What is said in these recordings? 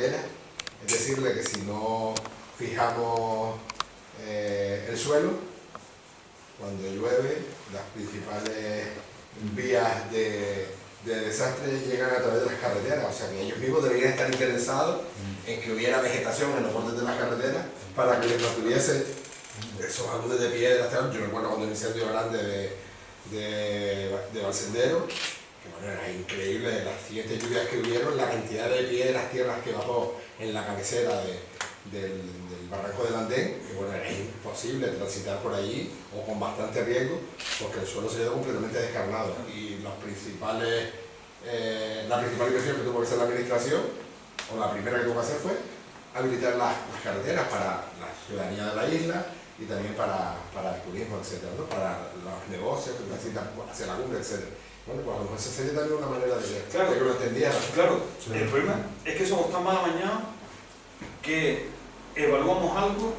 carretera, es decir, de que si no fijamos el suelo, cuando llueve, las principales vías de desastre llegan a través de las carreteras, o sea que ellos mismos deberían estar interesados en que hubiera vegetación en los bordes de las carreteras para que no tuviese esos aludes de piedras. Yo recuerdo cuando el incendio grande de Valsendero, que bueno, era increíble las siguientes lluvias que hubieron, la cantidad de piedras, tierras que bajó en la cabecera del barranco del andén, que bueno, era imposible transitar por allí o con bastante riesgo porque el suelo se quedó completamente descarnado y la principal inversión que tuvo que hacer la administración, o la primera que tuvo que hacer, fue habilitar las carreteras para la ciudadanía de la isla y también para el turismo, etcétera, ¿no? Para los negocios que necesitan hacia la cumbre, etcétera. Bueno, pues a lo mejor esa sería también una manera de que lo entendieran. Claro, el problema es que somos tan mal amañados que evaluamos algo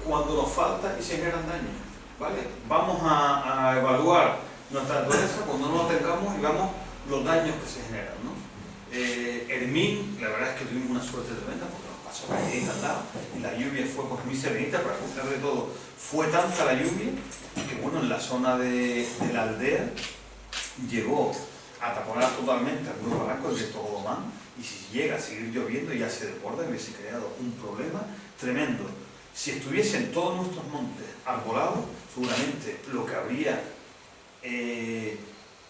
cuando nos falta y se generan daños, ¿vale? Vamos a evaluar nuestra naturaleza cuando no lo tengamos y vemos los daños que se generan, ¿no? Hermín, la verdad es que tuvimos una suerte tremenda porque nos pasó ahí al lado y la lluvia fue pues muy serenita, pero a pesar de todo fue tanta la lluvia que bueno, en la zona de la aldea llegó a taponar totalmente algunos barrancos de Togodumán, y si llega a seguir lloviendo ya se desborda y hubiese creado un problema tremendo. Si estuviesen todos nuestros montes arbolados, seguramente lo que habría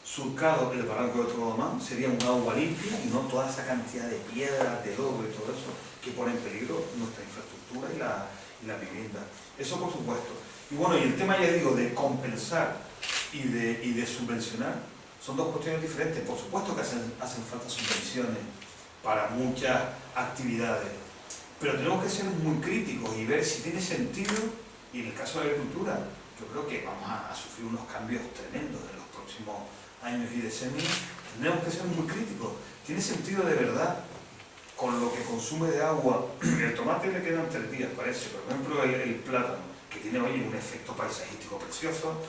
surcado el barranco de Togodumán sería un agua limpia y no toda esa cantidad de piedras, de lodo y todo eso que pone en peligro nuestra infraestructura y la vivienda. Eso por supuesto. Y bueno, y el tema, ya digo, de compensar y de subvencionar son dos cuestiones diferentes. Por supuesto que hacen falta subvenciones para muchas actividades, pero tenemos que ser muy críticos y ver si tiene sentido. Y en el caso de la agricultura, yo creo que vamos a sufrir unos cambios tremendos en los próximos años y decenios. Tenemos que ser muy críticos. ¿Tiene sentido de verdad con lo que consume de agua? El tomate le quedan 3 días, parece. Por ejemplo, el plátano, que tiene hoy un efecto paisajístico precioso,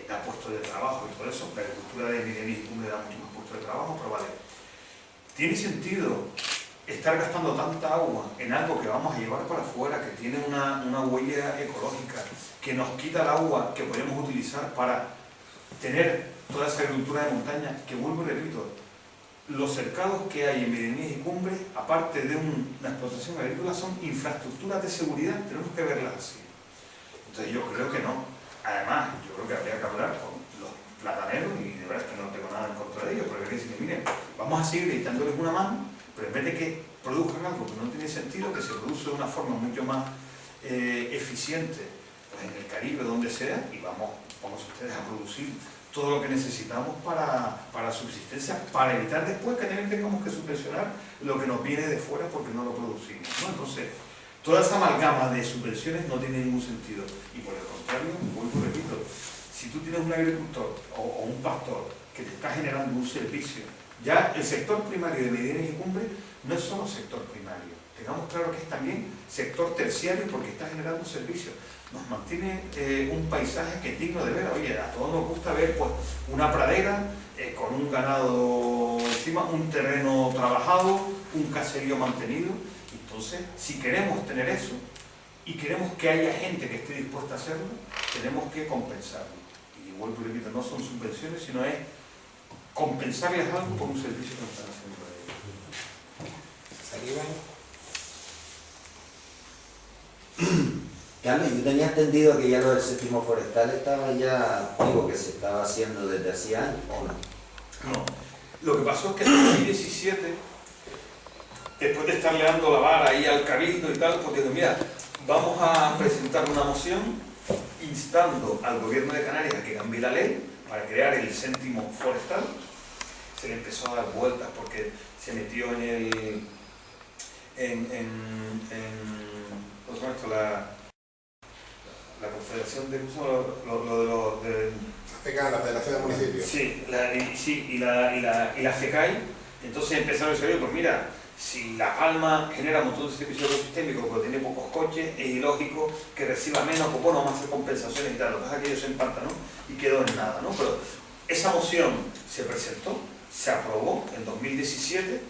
da puestos de trabajo y todo eso. La agricultura de Miguel y da muchos más puestos de trabajo, pero vale. ¿Tiene sentido estar gastando tanta agua en algo que vamos a llevar para afuera, que tiene una huella ecológica, que nos quita el agua que podemos utilizar para tener toda esa agricultura de montaña? Que vuelvo y repito, los cercados que hay en Medianías y Cumbres, aparte de una explotación agrícola, son infraestructuras de seguridad. Tenemos que verlas así. Entonces yo creo que no. Además, yo creo que habría que hablar con los plataneros, y de verdad es que no tengo nada en contra de ellos, pero hay que decir, miren, vamos a seguir echándoles una mano, pero en vez de que produzcan algo que no tiene sentido, que se produce de una forma mucho más eficiente, pues en el Caribe, donde sea, y vamos ustedes a producir todo lo que necesitamos para la subsistencia, para evitar después que también tengamos que subvencionar lo que nos viene de fuera porque no lo producimos, ¿no? Entonces, toda esa amalgama de subvenciones no tiene ningún sentido. Y por el contrario, vuelvo y repito, si tú tienes un agricultor o un pastor que te está generando un servicio, ya el sector primario de Medianías y Cumbres no es solo sector primario, tengamos claro que es también sector terciario porque está generando un servicio. Nos mantiene un paisaje que es digno de ver. Oye, a todos nos gusta ver pues una pradera con un ganado encima, un terreno trabajado, un caserío mantenido. Entonces, si queremos tener eso y queremos que haya gente que esté dispuesta a hacerlo, tenemos que compensarlo. Y vuelvo y repito, no son subvenciones, sino es compensarles algo por un servicio que nos están haciendo a ellos. Carlos, yo tenía entendido que ya lo del séptimo forestal estaba ya, digo, que se estaba haciendo desde hacía años, ¿o no? No. Lo que pasó es que en 2017, después de estarle dando la vara ahí al cabildo y tal, porque mira, vamos a presentar una moción instando al gobierno de Canarias a que cambie la ley para crear el séptimo forestal. Se le empezó a dar vueltas porque se metió en la confederación de la Federación de Municipios. Sí, y la FECAI. Entonces empezaron a decir, pues mira, si La Palma genera un montón de servicios ecosistémicos porque tiene pocos coches, es ilógico que reciba menos, pues bueno, vamos a hacer compensaciones y tal. Lo que pasa es que ellos se empantanó y quedó en nada, ¿no? Pero esa moción se presentó, se aprobó en 2017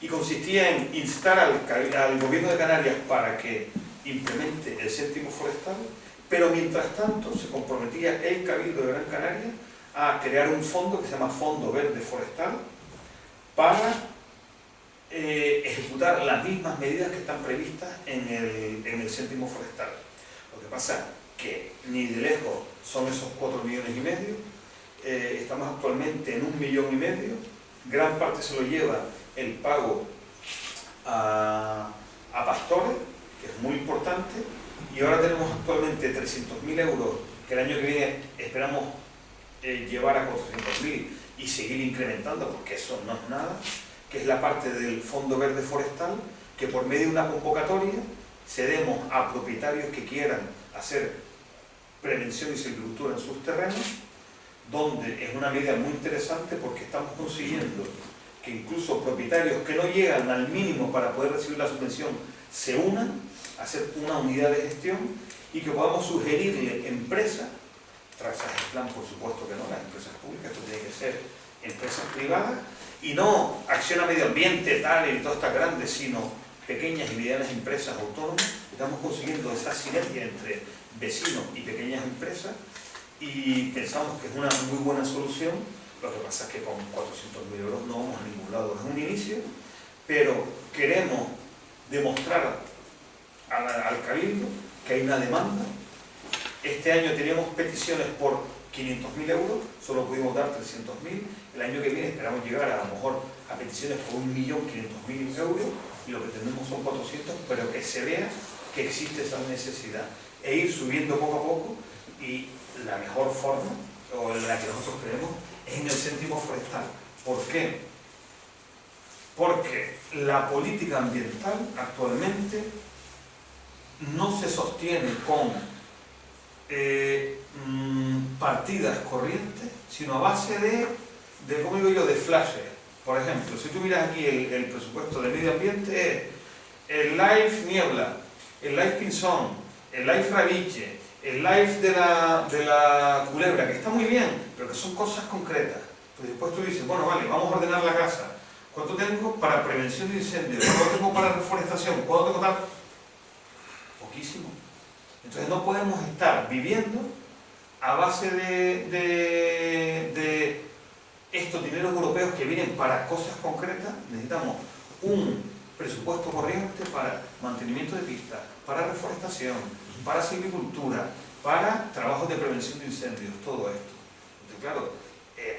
y consistía en instar al gobierno de Canarias para que implemente el céntimo forestal, pero mientras tanto se comprometía el Cabildo de Gran Canaria a crear un fondo que se llama Fondo Verde Forestal para ejecutar las mismas medidas que están previstas en el céntimo forestal. Lo que pasa que ni de lejos son esos 4,5 millones, estamos actualmente en 1,5 millones, gran parte se lo lleva el pago a pastores, que es muy importante, y ahora tenemos actualmente 300.000 euros, que el año que viene esperamos llevar a 400.000 y seguir incrementando, porque eso no es nada, que es la parte del Fondo Verde Forestal, que por medio de una convocatoria cedemos a propietarios que quieran hacer prevención y silvicultura en sus terrenos, donde es una medida muy interesante porque estamos consiguiendo que incluso propietarios que no llegan al mínimo para poder recibir la subvención se unan a hacer una unidad de gestión y que podamos sugerirle empresas, tras el plan por supuesto que no, las empresas públicas, esto tiene que ser empresas privadas, y no acción a medio ambiente, tal y todas estas grandes, sino pequeñas y medianas empresas autónomas. Estamos consiguiendo esa sinergia entre vecinos y pequeñas empresas y pensamos que es una muy buena solución. Lo que pasa es que con 400.000 euros no vamos a ningún lado, es un inicio, pero queremos demostrar al Cabildo que hay una demanda. Este año teníamos peticiones por 500.000 euros, solo pudimos dar 300.000. El año que viene esperamos llegar a lo mejor a peticiones por 1.500.000 euros y lo que tenemos son 400, pero que se vea que existe esa necesidad e ir subiendo poco a poco, y la mejor forma, o la que nosotros creemos, es en el céntimo forestal. ¿Por qué? Porque la política ambiental actualmente no se sostiene con partidas corrientes, sino a base de ¿cómo digo yo?, de flashes. Por ejemplo, si tú miras aquí el presupuesto de medio ambiente, es el LIFE Niebla, el LIFE Pinzón, el LIFE Rabiche, el LIFE de la Culebra, que está muy bien, pero que son cosas concretas. Pues después tú dices, bueno, vale, vamos a ordenar la casa. ¿Cuánto tengo para prevención de incendios? ¿Cuánto tengo para reforestación? ¿Cuánto tengo tal? Poquísimo. Entonces no podemos estar viviendo a base de estos dineros europeos que vienen para cosas concretas. Necesitamos un presupuesto corriente para mantenimiento de pistas, para reforestación, para silvicultura, para trabajos de prevención de incendios, todo esto. Entonces, claro,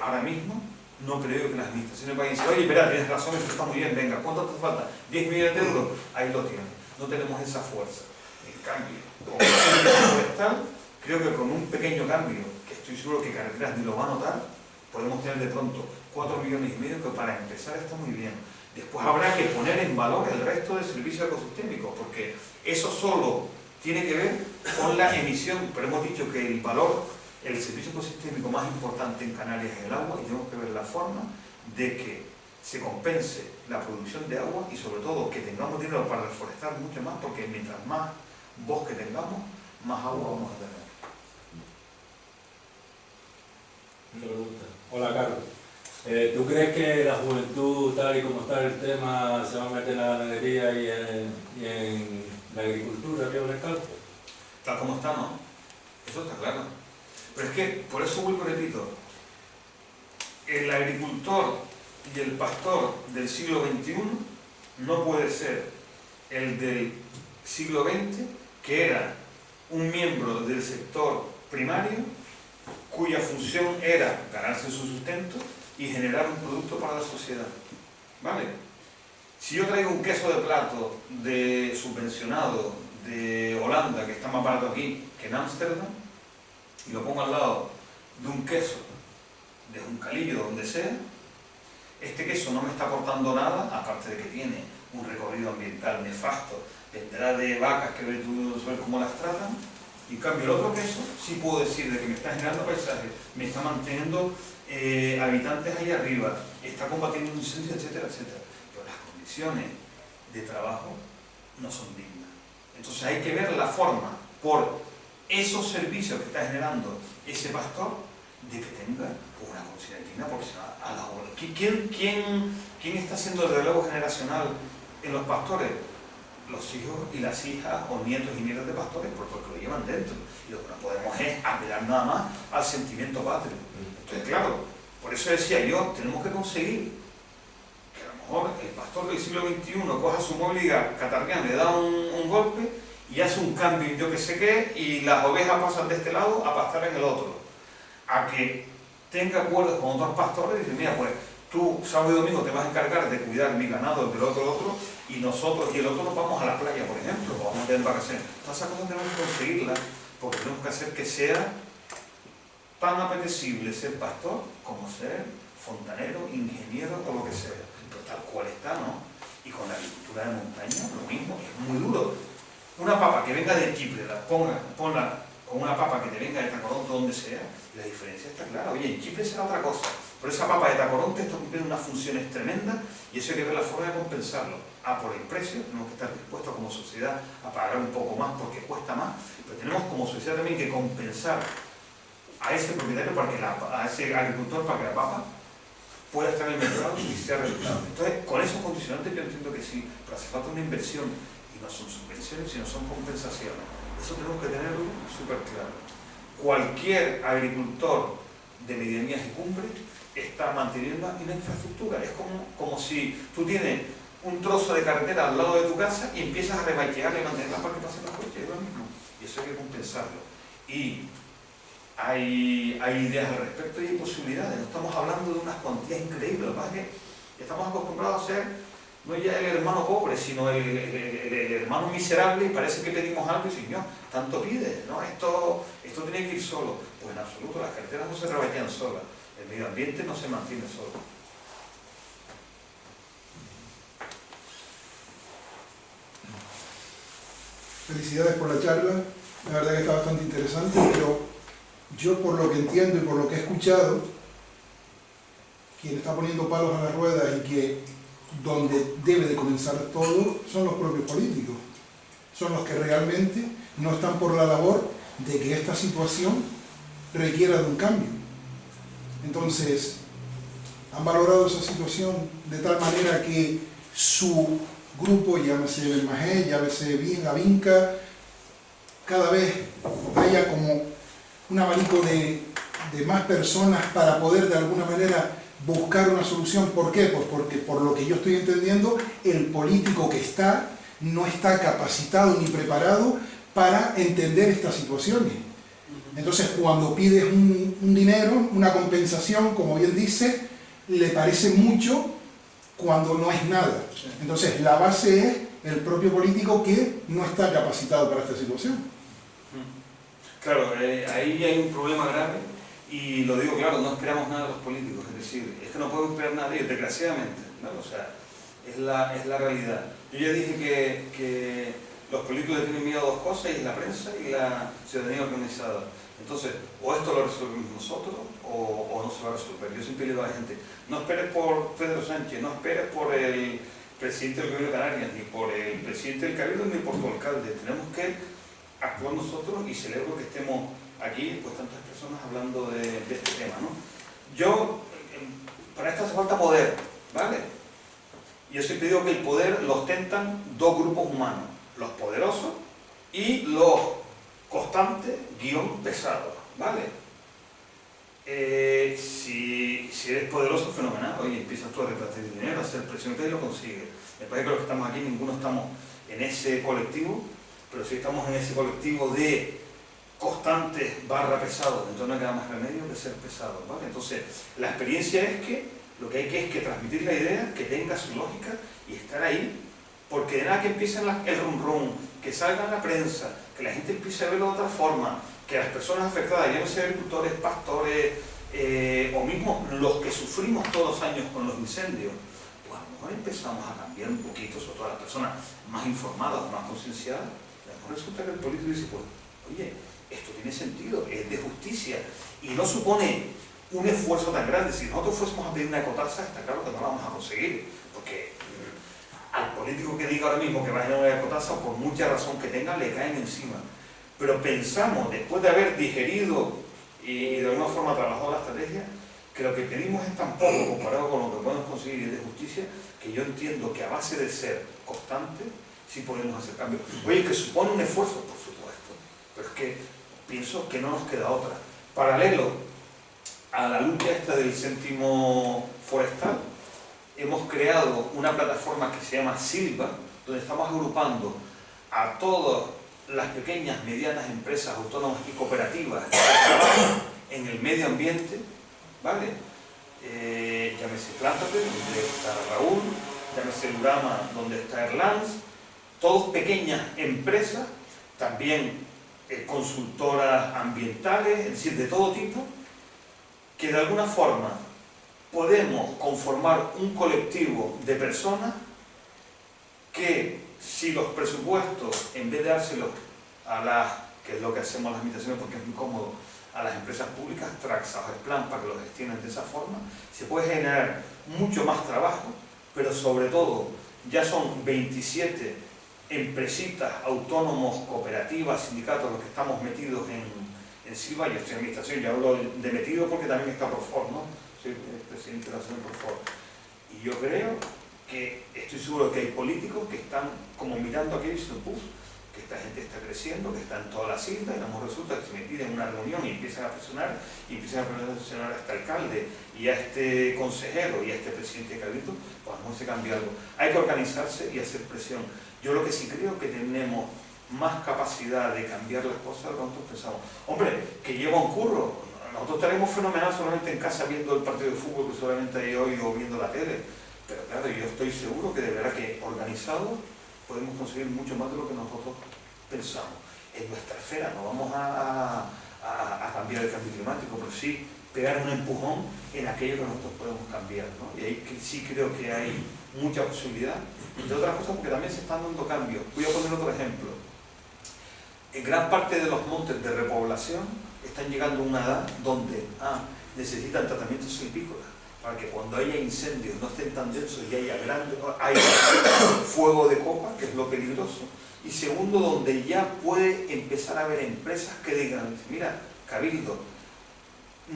ahora mismo no creo que las administraciones vayan a decir, oye, espera, tienes razón, esto está muy bien, venga, ¿cuánto te falta? 10 millones de euros, ahí lo tienes. No tenemos esa fuerza. En cambio, con el céntimo forestal, creo que con un pequeño cambio, que estoy seguro que Carreteras ni lo va a notar, podemos tener de pronto 4,5 millones, que para empezar está muy bien. Después habrá que poner en valor el resto del servicio ecosistémico, porque eso solo tiene que ver con la emisión, pero hemos dicho que el valor, el servicio ecosistémico más importante en Canarias es el agua, y tenemos que ver la forma de que se compense la producción de agua y sobre todo que tengamos dinero para reforestar mucho más, porque mientras más bosque tengamos, más agua vamos a tener. Una pregunta. Hola, Carlos. ¿Tú crees que la juventud, tal y como está el tema, se va a meter en la ganadería y en la agricultura aquí en el campo? Tal como está, ¿no? Eso está claro. Pero es que, por eso vuelvo y repito, el agricultor y el pastor del siglo XXI no puede ser el del siglo XX, que era un miembro del sector primario, cuya función era ganarse su sustento y generar un producto para la sociedad. ¿Vale? Si yo traigo un queso de plato subvencionado de Holanda, que está más barato aquí que en Ámsterdam, y lo pongo al lado de un queso de Juncalillo, donde sea, este queso no me está aportando nada, aparte de que tiene un recorrido ambiental nefasto, dependerá de vacas que ver cómo las tratan. Y en cambio el otro queso sí puedo decir de que me está generando paisaje, me está manteniendo habitantes ahí arriba, está combatiendo incendios, etcétera, etcétera. Pero las condiciones de trabajo no son dignas. Entonces hay que ver la forma por esos servicios que está generando ese pastor de que tenga una conciencia digna profesional a la hora. ¿Quién está haciendo el relevo generacional en los pastores? Los hijos y las hijas o nietos y nietas de pastores, porque lo llevan dentro. Y lo que no podemos es apelar nada más al sentimiento patrio. Entonces, claro, por eso decía yo, tenemos que conseguir que a lo mejor el pastor del siglo XXI coja su móvil y diga, Catarrián, le da un golpe y hace un cambio, yo que sé qué, y las ovejas pasan de este lado a pastar en el otro. A que tenga acuerdos con otros pastores y dice, mira, pues tú sábado y domingo te vas a encargar de cuidar mi ganado, del otro, y nosotros y el otro nos vamos a la playa, por ejemplo, o vamos a tener vacaciones. Todas esas cosas tenemos que conseguirlas, porque tenemos que hacer que sea tan apetecible ser pastor como ser fontanero, ingeniero o lo que sea. Pero tal cual está, ¿no? Y con la agricultura de montaña, lo mismo, es muy duro. Una papa que venga de Chipre, ponla con una papa que te venga de Tacoronte, donde sea, y la diferencia está clara. Oye, en Chipre será otra cosa, pero esa papa de Tacoronte está cumpliendo unas funciones tremendas y eso hay que ver la forma de compensarlo. Por el precio, tenemos que estar dispuestos como sociedad a pagar un poco más porque cuesta más, pero tenemos como sociedad también que compensar a ese propietario, a ese agricultor, para que la papa pueda estar en el mercado y sea rentable. Entonces, con esos condicionantes yo entiendo que sí, pero hace falta una inversión, y no son subvenciones, sino son compensaciones. Eso tenemos que tenerlo súper claro. Cualquier agricultor de medianías y cumbres está manteniendo una infraestructura. Es como si tú tienes un trozo de carretera al lado de tu casa y empiezas a rebaquearla y mantenerla para que pasen los coches, es lo mismo. Y eso hay que compensarlo. Y hay ideas al respecto y hay posibilidades. No estamos hablando de unas cuantías increíbles. Lo que pasa es que estamos acostumbrados a ser no ya el hermano pobre, sino el hermano miserable, y parece que pedimos algo y Señor, tanto pide, ¿no? Esto tiene que ir solo. Pues en absoluto, las carreteras no se rebaquean solas. El medio ambiente no se mantiene solo. Felicidades por la charla, la verdad que está bastante interesante, pero yo por lo que entiendo y por lo que he escuchado, quien está poniendo palos a las ruedas y que donde debe de comenzar todo son los propios políticos. Son los que realmente no están por la labor de que esta situación requiera de un cambio. Entonces, han valorado esa situación de tal manera que su grupo, llámese Belmajé, llámese bien Avinca, cada vez haya como un abanico de más personas para poder de alguna manera buscar una solución. ¿Por qué? Pues porque por lo que yo estoy entendiendo, el político que está no está capacitado ni preparado para entender estas situaciones. Entonces, cuando pides un dinero, una compensación, como bien dice, le parece mucho cuando no es nada. Entonces, la base es el propio político que no está capacitado para esta situación. Claro, ahí hay un problema grave y lo digo claro, no esperamos nada de los políticos, es decir, es que no podemos esperar nada de ellos, desgraciadamente, ¿no? O sea, es la realidad. Yo ya dije que los políticos le tienen miedo a dos cosas, y es la prensa y la ciudadanía organizada. Entonces, o esto lo resolvemos nosotros o no se va a resolver. Yo siempre le digo a la gente, no esperes por Pedro Sánchez, no esperes por el presidente del Gobierno de Canarias, ni por el presidente del Cabildo, ni por tu alcalde. Tenemos que actuar nosotros, y celebro que estemos aquí, pues tantas personas hablando de este tema, ¿no? Para esto hace falta poder, ¿vale? Yo siempre digo que el poder lo ostentan dos grupos humanos, los poderosos y los constantes pesados, ¿vale? Si eres poderoso, fenomenal, oye, empiezas tú a repartir dinero, a hacer presión y lo consigues. Me parece que los que estamos aquí, ninguno estamos en ese colectivo, pero sí estamos en ese colectivo de constantes pesados, entonces no queda más remedio que ser pesados, ¿vale? Entonces, la experiencia es que lo que hay es que transmitir la idea, que tenga su lógica y estar ahí, porque de nada que empiece el rum, que salga en la prensa, que la gente empiece a verlo de otra forma, que las personas afectadas, ya no sean agricultores, pastores, o mismo los que sufrimos todos los años con los incendios, pues a lo mejor empezamos a cambiar un poquito, sobre todo las personas más informadas, más concienciadas, y a lo mejor resulta que el político dice, pues, oye, esto tiene sentido, es de justicia, y no supone un esfuerzo tan grande. Si nosotros fuésemos a pedir una ecotasa, está claro que no la vamos a conseguir, porque al político que diga ahora mismo que va a generar una ecotasa, por mucha razón que tenga, le caen encima. Pero pensamos, después de haber digerido y de alguna forma trabajado la estrategia, que lo que pedimos es tan poco comparado con lo que podemos conseguir de justicia, que yo entiendo que a base de ser constante, sí podemos hacer cambios. Oye, que supone un esfuerzo, por supuesto, pero es que pienso que no nos queda otra. Paralelo a la lucha esta del céntimo forestal, hemos creado una plataforma que se llama Silva, donde estamos agrupando a todas las pequeñas, medianas empresas autónomas y cooperativas que trabajan en el medio ambiente, ¿vale? Llámese Plántate, donde está Raúl, llámese Lurama, donde está Erlans, todas pequeñas empresas, también consultoras ambientales, es decir, de todo tipo, que de alguna forma podemos conformar un colectivo de personas que, si los presupuestos, en vez de dárselos a las, que es lo que hacemos las administraciones porque es muy cómodo, a las empresas públicas, Traxa o Gesplan, para que lo gestionen de esa forma, se puede generar mucho más trabajo, pero sobre todo ya son 27 empresitas, autónomos, cooperativas, sindicatos, los que estamos metidos en Silva. Yo estoy en administración, yo hablo de metido porque también está Profor, ¿no? Soy el presidente de la asociación Profor. Y yo creo que, estoy seguro que hay políticos que están como mirando aquello y diciendo, puf, que esta gente está creciendo, que está en todas las islas, y a lo mejor resulta que se me piden una reunión y empiezan a presionar a este alcalde y a este consejero y a este presidente de Cabildo, pues a lo mejor se cambia algo. Hay que organizarse y hacer presión. Yo lo que sí creo que tenemos más capacidad de cambiar las cosas de lo que nosotros pensamos. Hombre, que lleva un curro. Nosotros estaremos fenomenal solamente en casa viendo el partido de fútbol que solamente hay hoy o viendo la tele. Pero claro, yo estoy seguro que de verdad que organizados podemos conseguir mucho más de lo que nosotros pensamos. En nuestra esfera no vamos a cambiar el cambio climático, pero sí pegar un empujón en aquello que nosotros podemos cambiar, ¿no? Y ahí sí creo que hay mucha posibilidad, entre otras cosas porque también se están dando cambios. Voy a poner otro ejemplo. En gran parte de los montes de repoblación están llegando a una edad donde necesitan tratamientos silvícolas para que cuando haya incendios no estén tan densos y haya fuego de copa, que es lo peligroso. Y segundo, donde ya puede empezar a haber empresas que digan, mira, Cabildo,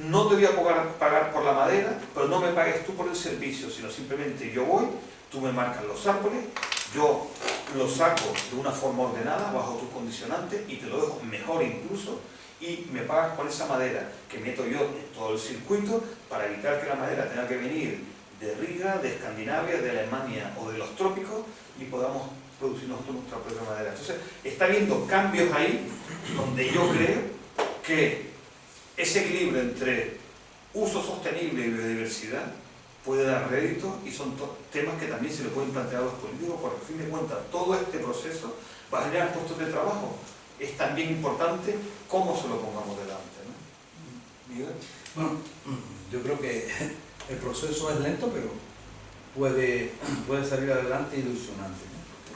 no te voy a pagar por la madera, pero no me pagues tú por el servicio, sino simplemente yo voy, tú me marcas los árboles, yo lo saco de una forma ordenada, bajo tus condicionantes, y te lo dejo mejor incluso, y me pagas con esa madera que meto yo en todo el circuito para evitar que la madera tenga que venir de Riga, de Escandinavia, de Alemania o de los trópicos y podamos producir nosotros nuestra propia madera. Entonces, está habiendo cambios ahí donde yo creo que ese equilibrio entre uso sostenible y biodiversidad puede dar rédito y son temas que también se le pueden plantear a los políticos porque, al fin de cuentas, todo este proceso va a generar puestos de trabajo. Es también importante cómo se lo pongamos delante, ¿no? ¿Miguel? Bueno, yo creo que el proceso es lento, pero puede salir adelante ilusionante, ¿no? Porque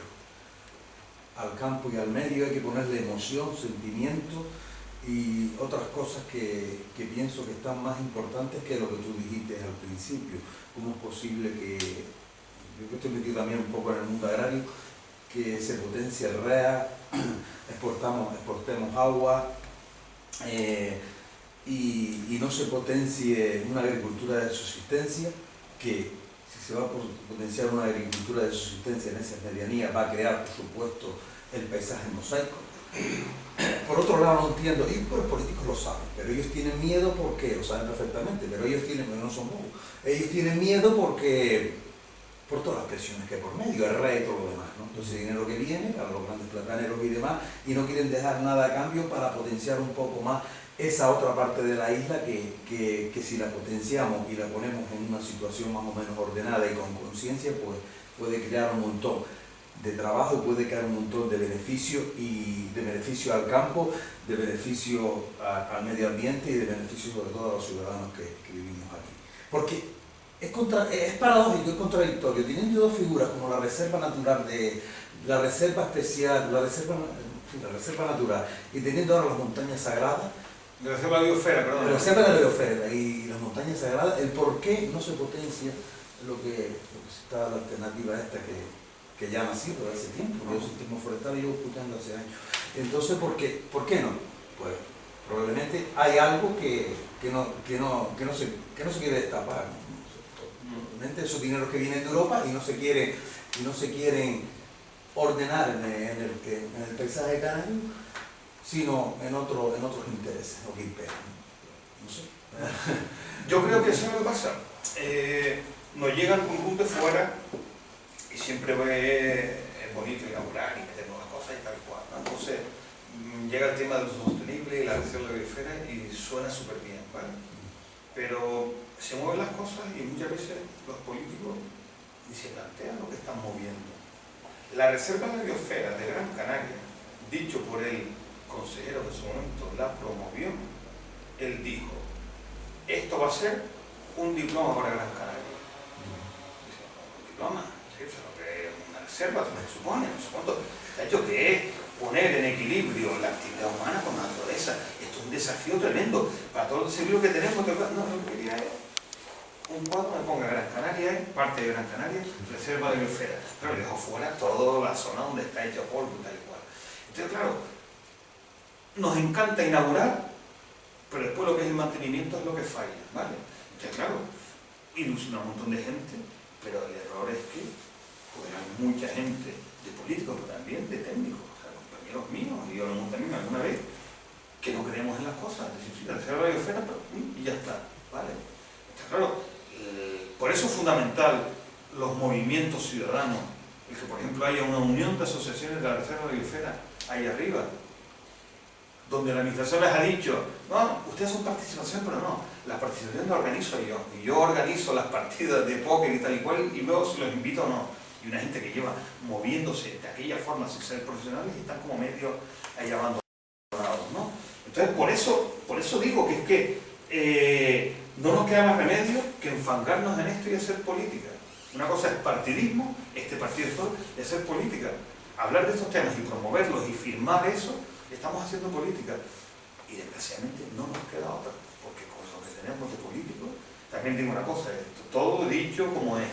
al campo y al medio hay que ponerle emoción, sentimiento y otras cosas que pienso que están más importantes que lo que tú dijiste al principio. ¿Cómo es posible que, yo que estoy metido también un poco en el mundo agrario, que se potencie el REA, exportemos agua y no se potencie una agricultura de subsistencia, que si se va a potenciar una agricultura de subsistencia en esas medianías va a crear, por supuesto, el paisaje mosaico. Por otro lado, no entiendo, y los políticos lo saben, pero ellos tienen miedo porque, lo saben perfectamente, pero ellos no son bobos, ellos tienen miedo porque por todas las presiones que hay por medio, el REA y todo lo demás, ¿no? Entonces, dinero que viene para los grandes plataneros y demás, y no quieren dejar nada a cambio para potenciar un poco más esa otra parte de la isla que si la potenciamos y la ponemos en una situación más o menos ordenada y con conciencia, pues puede crear un montón de trabajo y puede crear un montón de beneficios, y de beneficio al campo, de beneficio al medio ambiente y de beneficio sobre todo a los ciudadanos que vivimos aquí. Porque es paradójico, es contradictorio, teniendo dos figuras como la reserva natural, la reserva especial, la reserva natural, y teniendo ahora las montañas sagradas, La reserva de biosfera, perdón. la reserva de la biosfera y las montañas sagradas, el por qué no se potencia lo que está la alternativa esta que ya ha nacido hace tiempo, el sistema forestal llevo escuchando hace años. Entonces, ¿por qué no? Pues Probablemente hay algo que no se quiere destapar. Probablemente esos dineros que vienen de Europa y no se quieren ordenar en el paisaje canario, sino en otros intereses, o que imperan. No sé. Yo creo que eso es lo que pasa. Nos llegan un de fuera y siempre es bonito inaugurar y meter nuevas cosas y tal y cual, ¿no? Entonces llega el tema de lo sostenible y la reserva de la biosfera y suena súper bien, ¿vale? Pero se mueven las cosas y muchas veces los políticos ni se plantean lo que están moviendo. La reserva de la biosfera de Gran Canaria, dicho por el consejero que en su momento la promovió, él dijo: esto va a ser un diploma para Gran Canaria. Dice, ¿un diploma? Sí, pero que es una reserva, se supone, no sé cuánto. De hecho, que es poner en equilibrio la actividad humana con la naturaleza. Esto es un desafío tremendo para todo el desafío que tenemos. No, lo que quería es un cuadro que ponga Gran Canaria, parte de Gran Canaria, reserva de biosfera. Pero dejo fuera toda la zona donde está hecho polvo y tal y cual. Entonces, claro, nos encanta inaugurar, pero después lo que es el mantenimiento es lo que falla, ¿vale? Entonces, claro, ilusiona a un montón de gente, pero el error es que pues, hay mucha gente de políticos, pero también de técnicos, o sea, compañeros míos, y yo también alguna vez, que no creemos en las cosas, decir, sí, la reserva de biosfera, pero y ya está, ¿vale? Entonces, claro, por eso es fundamental los movimientos ciudadanos, el que, por ejemplo, haya una unión de asociaciones de la reserva de biosfera ahí arriba, donde la administración les ha dicho, no, ustedes son participación, pero no, la participación la organizo yo, y yo organizo las partidas de póker y tal y cual, y luego si los invito o no. Y una gente que lleva moviéndose de aquella forma sin ser profesionales y están como medio ahí abandonados, ¿no? Entonces, por eso digo que es que no nos queda más remedio que enfangarnos en esto y hacer política. Una cosa es partidismo, este partido es todo, y hacer política. Hablar de estos temas y promoverlos y firmar eso, estamos haciendo política. Y desgraciadamente no nos queda otra, porque con lo que tenemos de políticos, también digo una cosa, esto, todo dicho como es,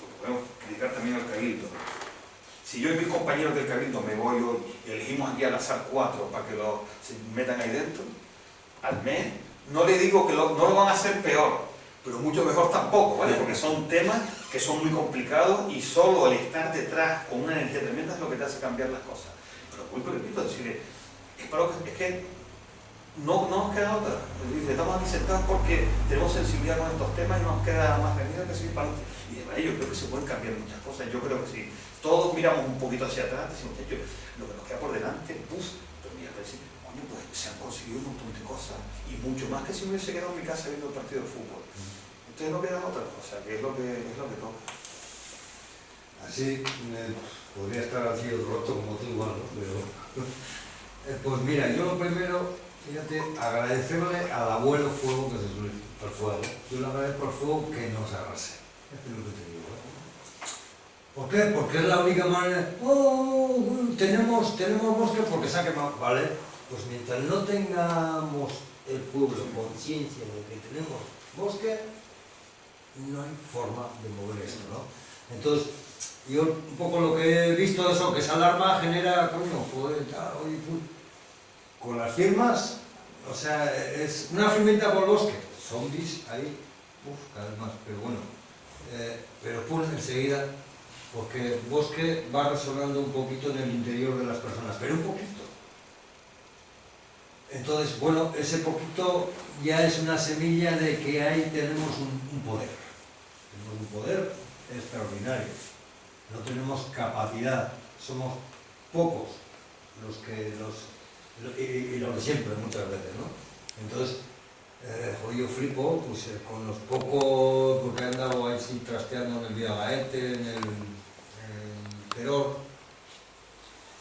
porque podemos criticar también al Cabildo. Si yo y mis compañeros del Cabildo me voy hoy y elegimos aquí al azar 4 para que se metan ahí dentro, al mes, no le digo que no lo van a hacer peor, pero mucho mejor tampoco, ¿vale? Porque son temas que son muy complicados y solo el estar detrás con una energía tremenda es lo que te hace cambiar las cosas. Pero vuelvo, repito, es decir, es que no nos queda otra. Es decir, estamos aquí sentados porque tenemos sensibilidad con estos temas y no nos queda más remedio que seguir para adelante. Y de verdad yo creo que se pueden cambiar muchas cosas. Yo creo que si todos miramos un poquito hacia atrás, decimos, lo que nos queda por delante, pero mira, parece, coño, pues se han conseguido un montón de cosas y mucho más que si me hubiese quedado en mi casa viendo el partido de fútbol. Entonces no queda otra cosa, que es lo que toca. Así podría estar así el roto como tú igual, ¿no? Pero pues mira, yo lo primero, fíjate, agradecerle al abuelo fuego que se suele al fuego. Yo le agradezco al fuego que nos arrase. Es lo que te digo, ¿eh? ¿Por qué? Porque es la única manera. Tenemos bosque porque saque más, ¿vale? Pues mientras no tengamos el pueblo conciencia de que tenemos bosque, no hay forma de mover esto, ¿no? Entonces, yo un poco lo que he visto de eso, que esa alarma genera, coño, joder, oye, con las firmas, o sea, es una firmita por bosque, zombies ahí, cada vez más, pero bueno, pero pum, enseguida, porque el bosque va resonando un poquito en el interior de las personas, pero un poquito. Entonces, bueno, ese poquito ya es una semilla de que ahí tenemos un poder. Tenemos un poder extraordinario. No tenemos capacidad. Somos pocos y lo de siempre muchas veces, ¿no? Entonces, yo flipo pues, con los pocos, porque he andado ahí sí, trasteando en el Villagaete, en el Teror,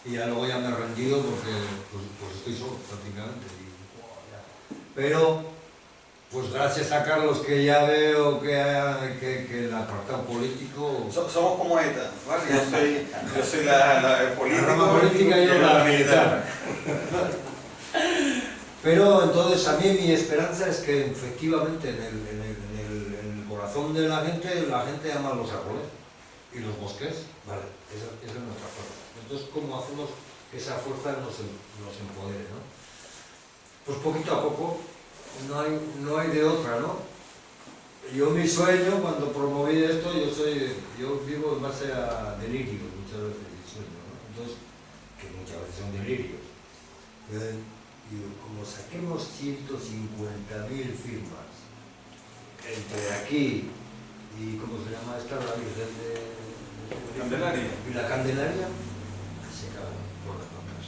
y ya luego ya me he rendido porque pues estoy solo prácticamente. Pero, pues gracias a Carlos que ya veo que el apartado político... Somos como ETA, ¿vale? Yo soy la política. La rama política y yo la militar. Pero entonces a mí mi esperanza es que efectivamente en el corazón de la gente ama los árboles y los bosques, vale, esa es nuestra fuerza. Entonces, ¿cómo hacemos que esa fuerza nos empodere, ¿no? pues poquito a poco, no hay de otra, ¿no? Yo mi sueño, cuando promoví esto, yo vivo en base a delirios muchas veces, mi sueño, ¿no? Entonces, que muchas veces son delirios. Y como saquemos 150.000 firmas entre aquí y, ¿cómo se llama esta? La Virgen de Candelaria. Y la Candelaria, se cagan por las bancas.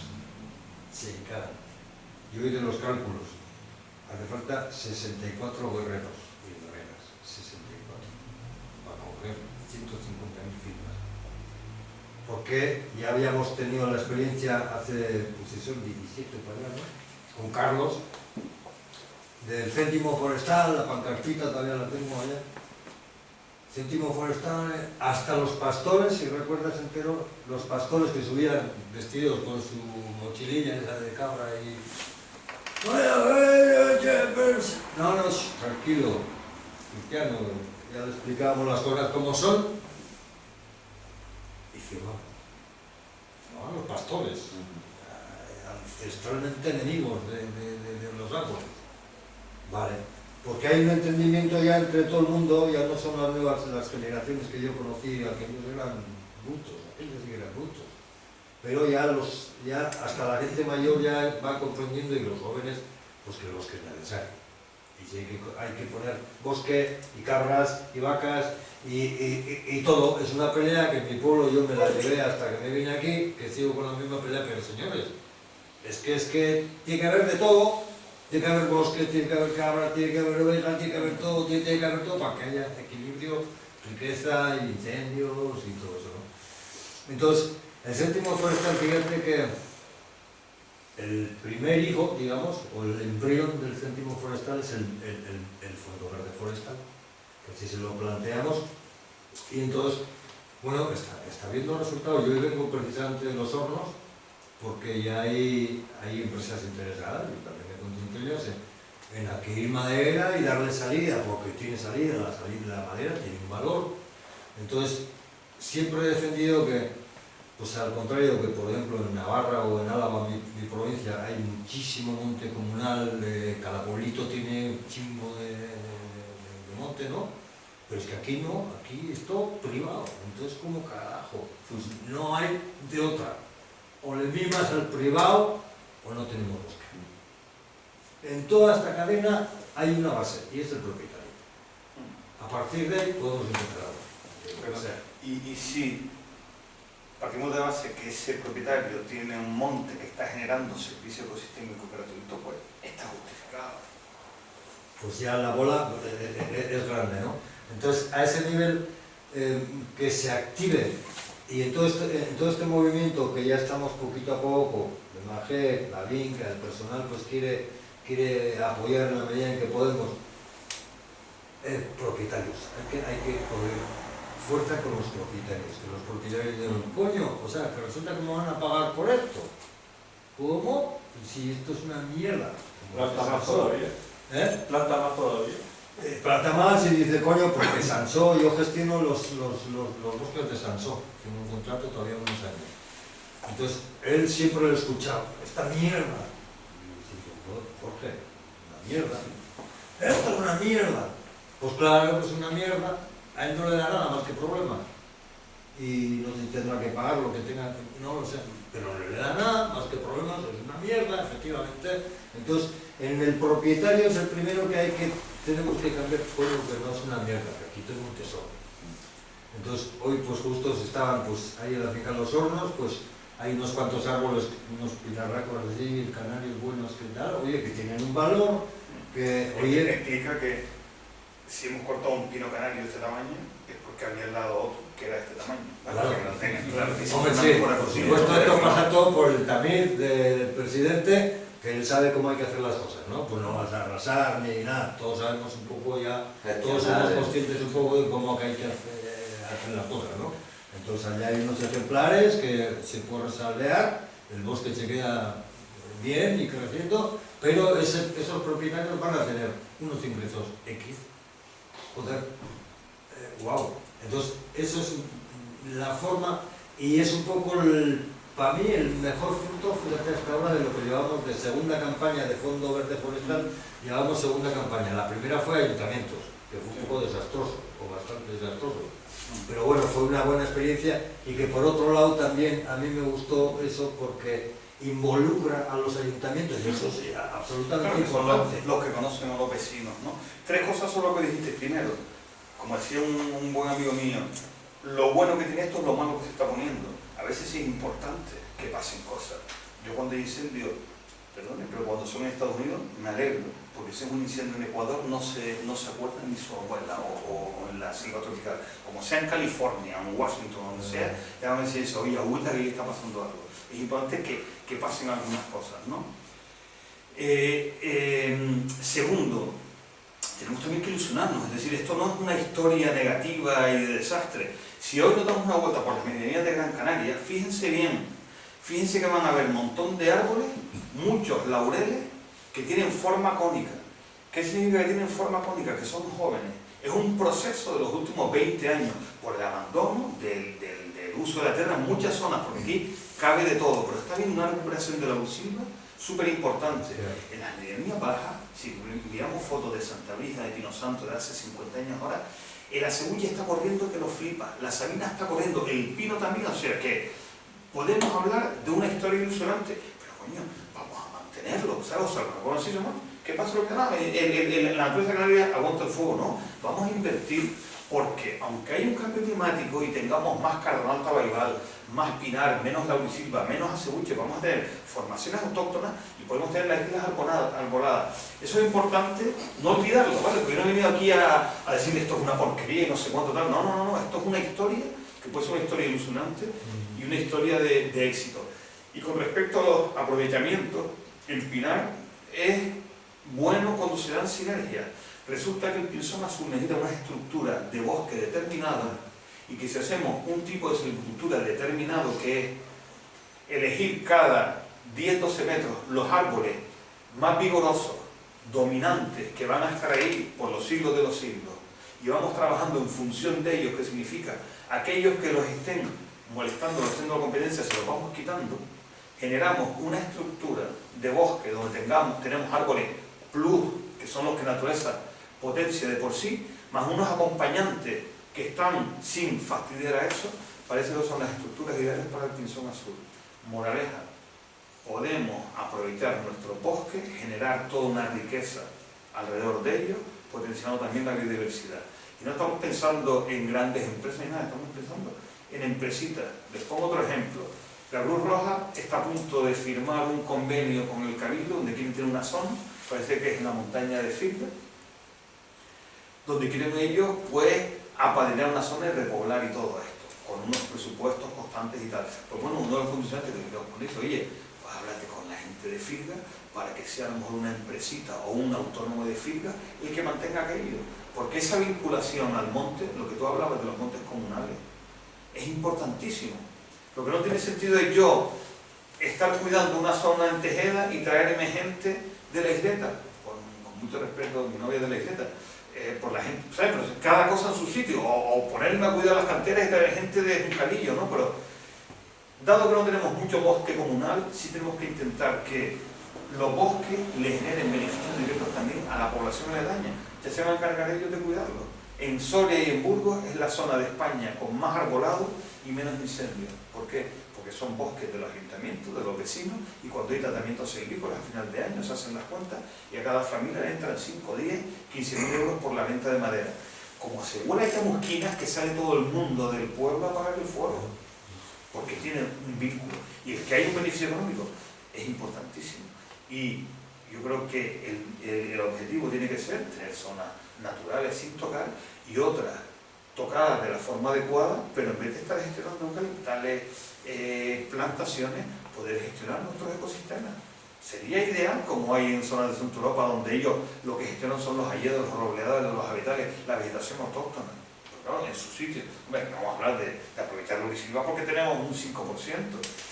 Se cagan. Yo hice los cálculos. Hace falta 64 guerreros y guerreras. 64. Para coger 150.000 firmas. Porque ya habíamos tenido la experiencia hace, pues eso, 17 para allá, ¿no? Con Carlos, del céntimo forestal, la pancartita todavía la tengo allá. Céntimo forestal, hasta los pastores, si recuerdas entero, los pastores que subían vestidos con su mochililla esa de cabra y... No, tranquilo, cristiano, ya le explicábamos las cosas como son y firmaban. No, los pastores, ancestralmente enemigos de los árboles. Vale. Porque hay un entendimiento ya entre todo el mundo, ya no son las generaciones que yo conocí, aquellos eran brutos, aquellos sí eran brutos. Pero ya hasta la gente mayor ya va comprendiendo y los jóvenes, pues que el bosque es necesario. Y si hay que poner bosque y cabras y vacas y todo. Es una pelea que en mi pueblo yo me la llevé hasta que me vine aquí, que sigo con la misma pelea, pero señores, es que tiene que haber de todo. Tiene que haber bosque, tiene que haber cabra, tiene que haber oveja, tiene que haber todo, tiene que haber todo para que haya equilibrio, riqueza, incendios y todo eso, ¿no? Entonces, el céntimo forestal, fíjate que el primer hijo, digamos, o el embrión del céntimo forestal es el Fondo Verde Forestal, que así se lo planteamos, y entonces, bueno, está viendo resultados. Yo hoy vengo precisamente de Los Hornos, porque ya hay empresas interesadas, y también me conté entre ellas, en adquirir madera y darle salida, porque tiene salida, la madera tiene un valor. Entonces, siempre he defendido que, pues al contrario que, por ejemplo, en Navarra o en Álava, mi provincia, hay muchísimo monte comunal, cada pueblito tiene un chingo de monte, ¿no? Pero es que aquí no, aquí es todo privado, entonces como carajo, pues no hay de otra. O le mimas al privado o no tenemos bosque. En toda esta cadena hay una base y es el propietario. A partir de ahí podemos encontrar algo. O sea, y si partimos de base que ese propietario tiene un monte que está generando servicio ecosistémico gratuito, pues está justificado. Pues ya la bola es grande, ¿no? Entonces, a ese nivel que se active. Y en todo este movimiento que ya estamos poquito a poco, de MAGEC, la Vinca, el personal, pues quiere apoyar en la medida en que podemos, propietarios. Hay que poner fuerza con los propietarios, que los propietarios digan, coño, o sea, que resulta que me van a pagar por esto. ¿Cómo? Si esto es una mierda. Planta más todavía. Planta más todavía. Planta más y dice, coño, porque Sansó, yo gestiono los bosques de Sansó, tengo un contrato todavía unos años. Entonces, él siempre lo ha escuchado, esta mierda. Y digo, Jorge, una mierda. Esto es una mierda. Pues claro, es una mierda, a él no le da nada más que problemas. Y no se tendrá que pagar lo que tenga, no lo sé, pero no le da nada más que problemas, es una mierda, efectivamente. Entonces, en el propietario es el primero que tenemos que cambiar pueblo, que no es una mierda, que aquí tengo un tesoro. Entonces, hoy pues justo estaban pues ahí en la finca Los Hornos, pues hay unos cuantos árboles, unos pinarracos así, canarios buenos que tal, oye, que tienen un valor, que, oye... Explica que si hemos cortado un pino canario de este tamaño, es porque había al lado otro que era de este tamaño. Claro. Que no tengan claro. Hombre, sí, por supuesto, esto pasa todo por el tamiz del presidente, que él sabe cómo hay que hacer las cosas, ¿no? Pues no vas a arrasar ni nada, todos sabemos un poco ya, todos somos conscientes un poco de cómo hay que hacer las cosas, ¿no? Entonces allá hay unos ejemplares que se pueden saldear, el bosque se queda bien y creciendo, pero esos propietarios van a tener unos ingresos X. Joder, wow. Entonces, eso es la forma y es un poco, para mí, el mejor fruto fíjate hasta ahora de lo que llevamos de segunda campaña de Fondo Verde Forestal, llevamos segunda campaña. La primera fue Ayuntamientos, que fue un poco desastroso, o bastante desastroso. Pero bueno, fue una buena experiencia y que por otro lado también a mí me gustó eso porque involucra a los ayuntamientos y eso es absolutamente Claro que son importante. los que conocen a los vecinos, ¿no? Tres cosas son lo que dijiste. Primero, como decía un buen amigo mío, lo bueno que tiene esto es lo malo que se está poniendo. A veces sí es importante que pasen cosas. Yo cuando hay incendios, perdone, pero cuando son en Estados Unidos me alegro, porque si es un incendio en Ecuador no se acuerdan ni su abuela o en la selva tropical, como sea en California, en Washington, donde sea, ya van a decir eso, oye, agüita que está pasando algo. Es importante que pasen algunas cosas, ¿no? Segundo, tenemos también que ilusionarnos, es decir, esto no es una historia negativa y de desastre. Si hoy nos damos una vuelta por las medianías de Gran Canaria, fíjense bien, fíjense que van a haber un montón de árboles, muchos laureles, que tienen forma cónica. ¿Qué significa que tienen forma cónica? Que son jóvenes. Es un proceso de los últimos 20 años, por el abandono del uso de la tierra en muchas zonas, porque aquí cabe de todo, pero está habiendo una recuperación de la ursilva súper importante. En las medianías bajas, si miramos fotos de Santa Brisa, de Pino Santo de hace 50 años ahora, el acebuche está corriendo que lo flipa, la sabina está corriendo, el pino también, o sea que podemos hablar de una historia ilusionante, pero coño, vamos a mantenerlo, ¿sabes? O sea, ¿cómo decir, no? ¿Qué pasa lo que no? La naturaleza canaria aguanta el fuego, ¿no? Vamos a invertir, porque aunque haya un cambio climático y tengamos más cardenal tabaival, más pinar, menos laurisilva, menos acebuche, vamos a tener formaciones autóctonas y podemos tener las islas arboladas. Eso es importante, no olvidarlo, ¿vale? Porque yo no he venido aquí a decir esto es una porquería y no sé cuánto tal. No, esto es una historia que puede ser una historia ilusionante y una historia de éxito. Y con respecto a los aprovechamientos, el pinar es bueno cuando se dan sinergias. Resulta que el pinzón azul necesita una estructura de bosque determinada y que si hacemos un tipo de silvicultura determinado, que es elegir cada 10-12 metros los árboles más vigorosos, dominantes, que van a estar ahí por los siglos de los siglos, y vamos trabajando en función de ellos, que significa aquellos que los estén molestando, los haciendo la competencia, se los vamos quitando, generamos una estructura de bosque donde tenemos árboles plus, que son los que la naturaleza potencia de por sí, más unos acompañantes que están sin fastidiar a eso. Parece que son las estructuras ideales para el pinzón azul. Moraleja, podemos aprovechar nuestro bosque, generar toda una riqueza alrededor de ellos, potenciando también la biodiversidad. Y no estamos pensando en grandes empresas ni nada, estamos pensando en empresitas. Les pongo otro ejemplo. La Cruz Roja está a punto de firmar un convenio con el Cabildo, donde quieren tener una zona, parece que es una montaña de fibra, donde quieren ellos, pues, apadrinar una zona y repoblar y todo esto, con unos presupuestos constantes y tal. Pues bueno, uno de los condicionantes que les dice, oye, pues háblate con la gente de Firga para que sea a lo mejor una empresita o un autónomo de Firga el que mantenga aquello. Porque esa vinculación al monte, lo que tú hablabas de los montes comunales, es importantísimo. Lo que no tiene sentido es yo estar cuidando una zona en Tejeda y traerme gente de la isleta, con mucho respeto a mi novia de la isleta, por la gente, ¿sabes? Pero cada cosa en su sitio, o ponerme a cuidar las canteras y traer gente de Juncalillo, ¿no? Pero dado que no tenemos mucho bosque comunal, sí tenemos que intentar que los bosques le generen beneficios directos también a la población aledaña. Ya se van a encargar ellos de cuidarlo. En Soria y en Burgos es la zona de España con más arbolado y menos incendios. ¿Por qué? Porque son bosques de los ayuntamientos, de los vecinos, y cuando hay tratamientos silvícolas a final de año se hacen las cuentas y a cada familia le entran 5, 10, 15.000 euros por la venta de madera. Como asegura esta mosquinas que sale todo el mundo del pueblo a apagar el fuego, porque tienen un vínculo. Y el que hay un beneficio económico es importantísimo. Y yo creo que el objetivo tiene que ser tener zonas naturales sin tocar y otras tocadas de la forma adecuada, pero en vez de estar gestionando eucaliptales, plantaciones, poder gestionar nuestros ecosistemas. Sería ideal, como hay en zonas de Centro Europa, donde ellos lo que gestionan son los hayedos, los robledales, los habitatales, la vegetación autóctona. Pero claro, en su sitio. Bueno, no vamos a hablar de aprovechar la laurisilva porque tenemos un 5%.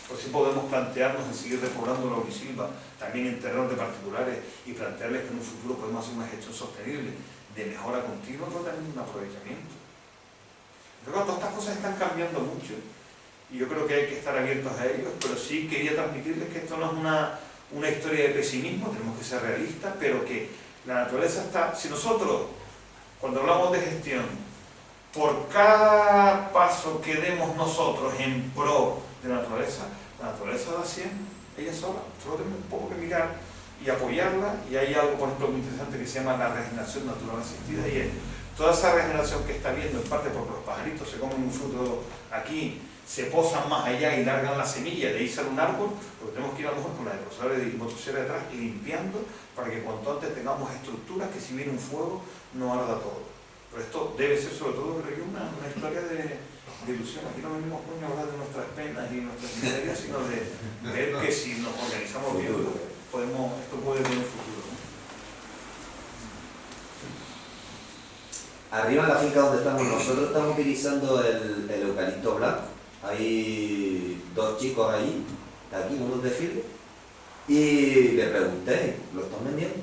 Pues sí podemos plantearnos en seguir repoblando la laurisilva, también en terrenos de particulares, y plantearles que en un futuro podemos hacer una gestión sostenible de mejora continua, pero también un aprovechamiento. Pero todas estas cosas están cambiando mucho y yo creo que hay que estar abiertos a ellos, pero sí quería transmitirles que esto no es una historia de pesimismo, tenemos que ser realistas, pero que la naturaleza está, si nosotros, cuando hablamos de gestión, por cada paso que demos nosotros en pro de la naturaleza da 100, ella sola, solo tenemos un poco que mirar y apoyarla, y hay algo, por ejemplo, muy interesante que se llama la regeneración natural asistida, y es toda esa regeneración que está viendo, en parte porque los pajaritos se comen un fruto aquí, se posan más allá y largan la semilla, de ahí sale un árbol, lo que tenemos que ir a lo mejor con la aerosoles y motosierra detrás, limpiando, para que cuanto antes tengamos estructuras que si viene un fuego no arda todo. Pero esto debe ser sobre todo, creo yo, una historia de ilusión. Aquí no venimos a hablar de nuestras penas y nuestras miserias, sino de ver que si nos organizamos bien, esto puede tener un futuro, ¿no? Arriba en la finca donde estamos nosotros estamos utilizando el eucalipto blanco. Hay dos chicos allí, aquí, unos de filo, y le pregunté, ¿lo están vendiendo?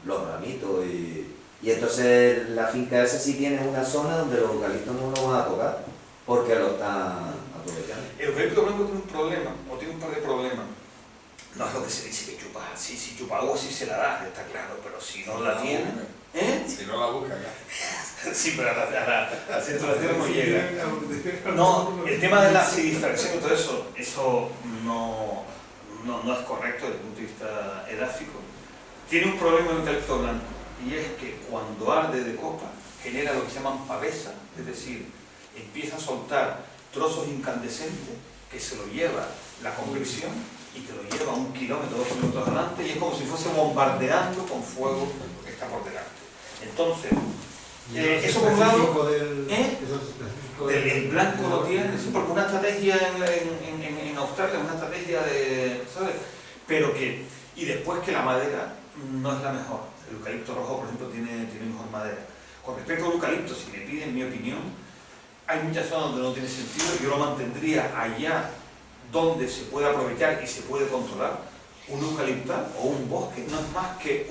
Los ramitos y entonces la finca esa sí tiene una zona donde los eucaliptos no lo van a tocar porque lo están aprovechando. El eucalipto blanco tiene un problema, o tiene un par de problemas. No es lo que se dice que chupa, si chupa agua sí se la da, está claro, pero si no la tiene, ¿eh? Si no la busca acá. Sí, pero al centro de la tierra no llega. No, el tema de la acidificación y todo eso no es correcto desde el punto de vista edáfico. Tiene un problema el eucalipto blanco, y es que cuando arde de copa genera lo que se llaman pavesa, es decir, empieza a soltar trozos incandescentes que se lo lleva la convección y que lo lleva 1 kilómetro, 2 kilómetros adelante, y es como si fuese bombardeando con fuego lo que está por delante. Entonces, eso por un lado, el blanco lo tiene, sí, porque una estrategia en Australia, una estrategia de, ¿sabes? Pero que, y después que la madera no es la mejor. El eucalipto rojo, por ejemplo, tiene mejor madera. Con respecto al eucalipto, si me piden mi opinión, hay muchas zonas donde no tiene sentido, yo lo mantendría allá donde se puede aprovechar y se puede controlar. Un eucaliptal o un bosque no es más que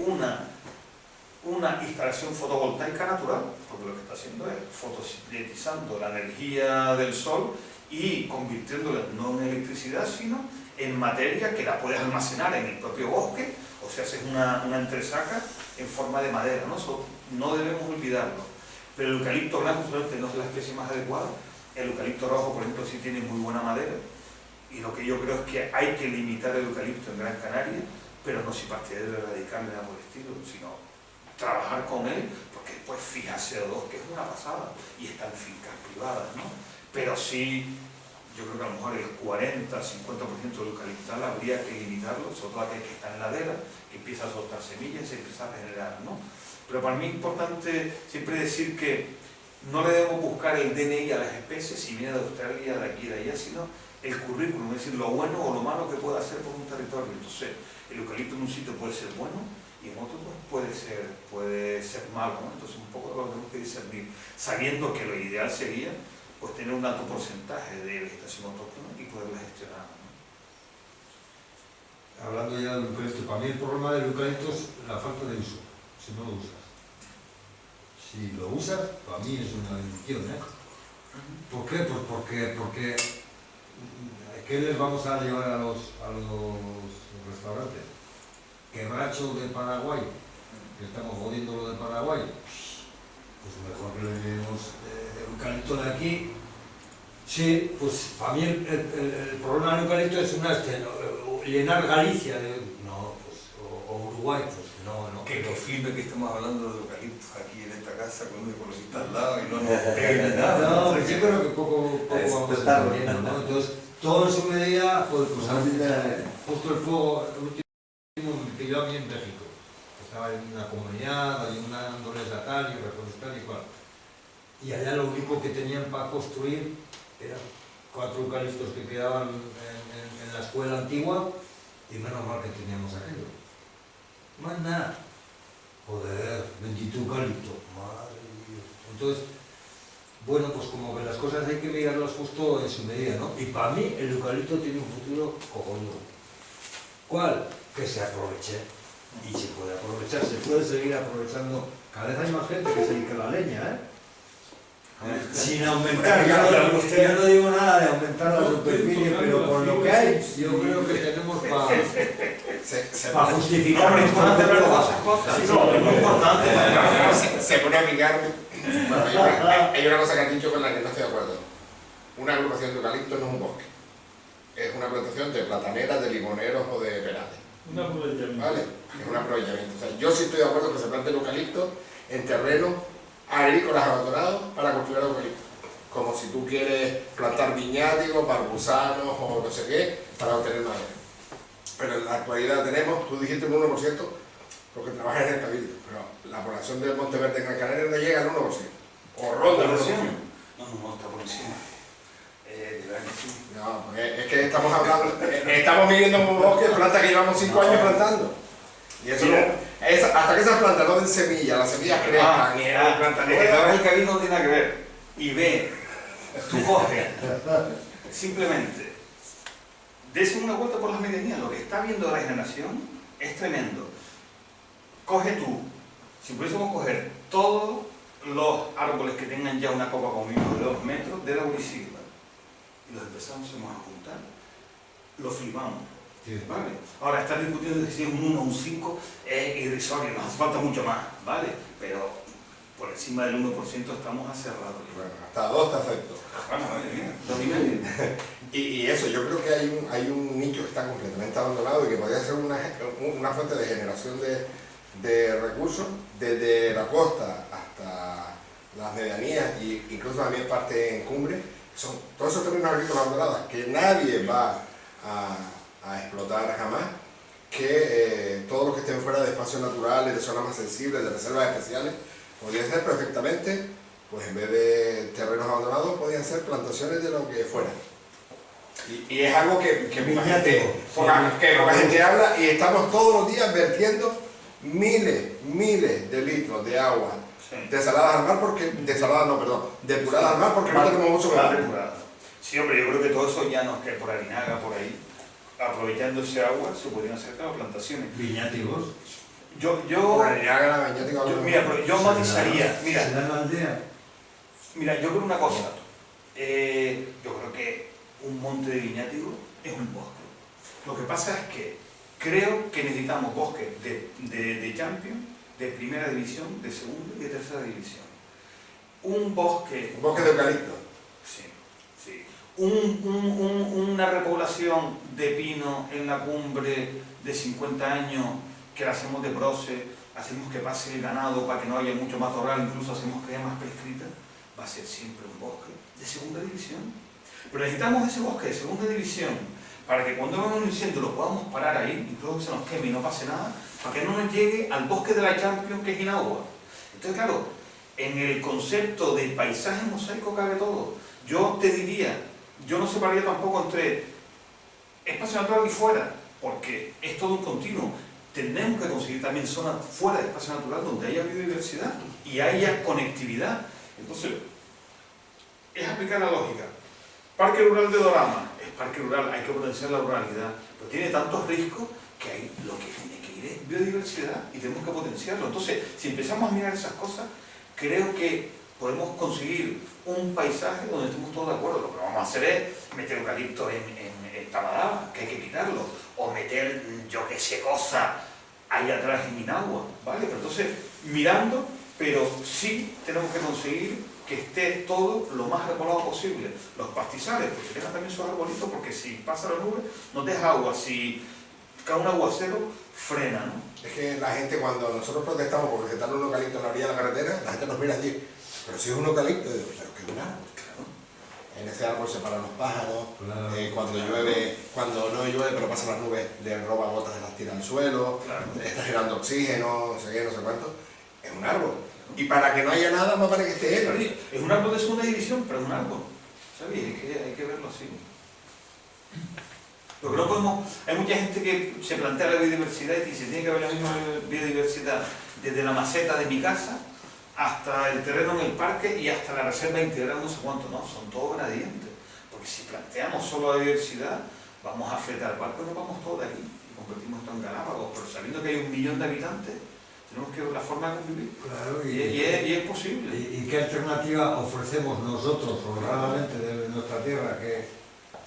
una instalación fotovoltaica natural, porque lo que está haciendo es fotosintetizando la energía del sol y convirtiéndola no en electricidad, sino en materia que la puedes almacenar en el propio bosque, o sea, haces una entresaca en forma de madera, ¿no? Eso no debemos olvidarlo. Pero el eucalipto blanco solamente no es la especie más adecuada. El eucalipto rojo, por ejemplo, sí tiene muy buena madera, y lo que yo creo es que hay que limitar el eucalipto en Gran Canaria, pero no si partidario de erradicarle nada por el estilo, sino trabajar con él, porque después fija CO2, que es una pasada, y está en fincas privadas, ¿no? Pero sí, yo creo que a lo mejor el 40-50% del eucaliptal habría que limitarlo, sobre todo aquel que está en ladera, que empieza a soltar semillas y se empieza a regenerar, ¿no? Pero para mí es importante siempre decir que no le debemos buscar el DNI a las especies, si viene de Australia, de aquí, de allá, sino el currículum, es decir, lo bueno o lo malo que puede hacer por un territorio. Entonces, el eucalipto en un sitio puede ser bueno y en otro puede ser malo, ¿no? Entonces, un poco lo tenemos que discernir, sabiendo que lo ideal sería pues tener un alto porcentaje de vegetación autóctona y poderla gestionar, ¿no? Hablando ya del eucalipto, para mí el problema del eucalipto es la falta de uso, si no lo usas. Si lo usas, para mí es una bendición, ¿eh? ¿Por qué? Pues porque ¿qué les vamos a llevar a los restaurantes? Quebracho de Paraguay, que estamos jodiendo lo de Paraguay, pues mejor que le llevemos eucalipto de aquí. Sí, pues para mí el problema del eucalipto es llenar Galicia o Uruguay, pues no. Que confirme que estamos hablando de eucaliptos aquí en esta casa con un ecologista al lado y no nos peguen nada. No, pues yo creo que poco vamos a estar viendo, ¿no? Entonces, todo en su medida, pues justo el fuego, el último que yo vi en México, que estaba en una comunidad, ayudándoles a tal y reforestar y cual. Y allá lo único que tenían para construir eran 4 eucaliptos que quedaban en la escuela antigua, y menos mal que teníamos aquello. Más nada. Joder, bendito eucalipto, madre de Dios. Entonces, bueno, pues como que las cosas hay que mirarlas justo en su medida, ¿no? Y para mí el eucalipto tiene un futuro cojonudo. ¿Cuál? Que se aproveche. Y se puede aprovechar, se puede seguir aprovechando. Cada vez hay más gente que se dedica a la leña, ¿eh? Sin aumentar, yo no digo nada de aumentar la superficie, pero con lo que hay, yo creo que tenemos para justificar. No, es importante hablar de esas cosas. Sí, No, es muy importante. se pone a picar. Bueno, hay una cosa que has dicho con la que no estoy de acuerdo. Una agrupación de eucalipto no es un bosque. Es una plantación de plataneras, de limoneros o de perales. Un aprovechamiento. ¿Vale? Es un aprovechamiento. O sea, yo sí estoy de acuerdo que se plante el eucalipto en terrenos agrícolas abandonados para cultivar eucalipto. Como si tú quieres plantar viñátigos, barbusanos o no sé qué, para obtener madera. Pero en la actualidad tenemos, tú dijiste un 1%, porque trabajas en el Cabildo, pero la población del Monteverde en Gran Canaria no llega al 1%. O ronda el 1%. No, está por encima. De verdad que sí. No, porque es que estamos hablando, estamos viviendo en un bosque de plantas que llevamos 5 años plantando. Y eso hasta que esas plantas no den semillas, las semillas crezcan y Mira, plantas de que te nuevas. ves el Cabildo no tiene nada que ver. Y ve, tú coges, simplemente, des una vuelta por las medianías. Lo que está viendo la generación es tremendo. Coge tú, si pudiésemos coger todos los árboles que tengan ya una copa conmigo de 2 metros de laurisilva y los empezamos a juntar, los flipamos. ¿Vale? Ahora, estar discutiendo si es un 1 o un 5 es irrisorio, nos hace falta mucho más, ¿vale? Pero por encima del 1% estamos aserrados. Bueno, hasta 2 te acepto. Bueno, vale, bien, 2,5. Y eso, yo creo que hay un nicho que está completamente abandonado y que podría ser una fuente de generación de recursos desde la costa hasta las medianías e incluso también parte en cumbre. Son todos esos terrenos agrícolas abandonados que nadie va a explotar jamás, que todos los que estén fuera de espacios naturales, de zonas más sensibles, de reservas especiales, podrían ser perfectamente, pues en vez de terrenos abandonados, podrían ser plantaciones de lo que fuera. Y es algo que poca gente habla, y estamos todos los días vertiendo miles de litros de agua desaladas al mar, depuradas al mar porque no tenemos mucho más mar. depurada. Sí, hombre, yo creo que todo eso ya no es que por Arinaga, por ahí, aprovechando ese agua, se podrían hacer plantaciones. Viñátigos. Mira, pero yo matizaría, mira, ¿Se dan la aldea? mira, yo creo una cosa, yo creo que un monte de viñátigo es un bosque. Lo que pasa es que creo que necesitamos bosques de Champions, de primera división, de segunda y de tercera división. Un bosque de eucalipto. Sí, sí. Una repoblación de pino en la cumbre de 50 años que la hacemos de broce, hacemos que pase el ganado para que no haya mucho matorral, incluso hacemos que haya más prescrita, va a ser siempre un bosque de segunda división. Pero necesitamos ese bosque de segunda división para que cuando venga un incendio lo podamos parar ahí, incluso que se nos queme y no pase nada, para que no nos llegue al bosque de la Champions que es Inagua. Entonces, claro, en el concepto de paisaje mosaico cabe todo. Yo te diría, yo no separaría tampoco entre espacio natural y fuera, porque es todo un continuo. Tenemos que conseguir también zonas fuera de espacio natural donde haya biodiversidad y haya conectividad. Entonces, es aplicar la lógica. Parque rural de Dorama, es parque rural, hay que potenciar la ruralidad, pero tiene tantos riscos que lo que tiene que ir es biodiversidad y tenemos que potenciarlo. Entonces, si empezamos a mirar esas cosas, creo que podemos conseguir un paisaje donde estemos todos de acuerdo. Lo que vamos a hacer es meter eucalipto en Tamadaba, que hay que quitarlo, o meter, yo qué sé, cosa ahí atrás en Inagua, ¿vale? Pero entonces, mirando, pero sí tenemos que conseguir que esté todo lo más repoblado posible. Los pastizales, pues que tengan también sus arbolitos, porque si pasa la nube, no deja agua. Si cae un aguacero, frena, ¿no? Es que la gente, cuando nosotros protestamos por recetar un eucalipto en la orilla de la carretera, la gente nos mira allí, pero si es un eucalipto, digo, pero que es un árbol, claro. En ese árbol se paran los pájaros, cuando llueve, cuando no llueve, pero pasan las nubes, le roba gotas y las tira al suelo, está generando oxígeno, no sé qué, no sé cuánto. Es un árbol. Y para que no haya nada, más para que esté él. Es un árbol de segunda división, pero es un árbol. ¿Sabes? Hay que verlo así. Lo que no podemos, hay mucha gente que se plantea la biodiversidad y dice, tiene que haber la misma biodiversidad desde la maceta de mi casa hasta el terreno en el parque y hasta la reserva integral, no sé cuánto, no, son todos gradientes. Porque si planteamos solo la diversidad, vamos a fletar el parque y nos vamos todos de aquí y convertimos esto en Galápagos, pero sabiendo que hay 1 millón de habitantes, Tenemos que ver la forma de convivir. Claro, Y es posible. ¿Y qué alternativa ofrecemos nosotros, honradamente, desde nuestra tierra? Que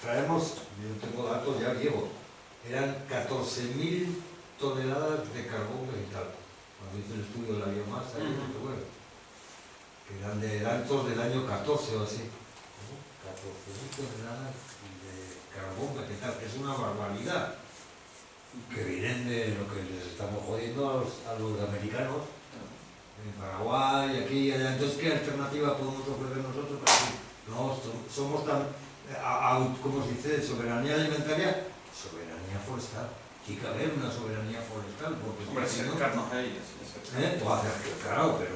traemos, yo tengo datos ya viejos, eran 14.000 toneladas de carbón vegetal. Cuando hice el estudio de la biomasa, que eran de datos del año 14 o así. 14.000 toneladas de carbón vegetal, que es una barbaridad. Que vienen de lo que les estamos jodiendo a los americanos, en Paraguay, aquí y allá. Entonces, ¿qué alternativa podemos ofrecer nosotros? No, somos tan, ¿cómo se dice? Soberanía alimentaria, soberanía forestal. Sí que haber una soberanía forestal, porque Hombre, si no, acercarnos a ellas. claro, pero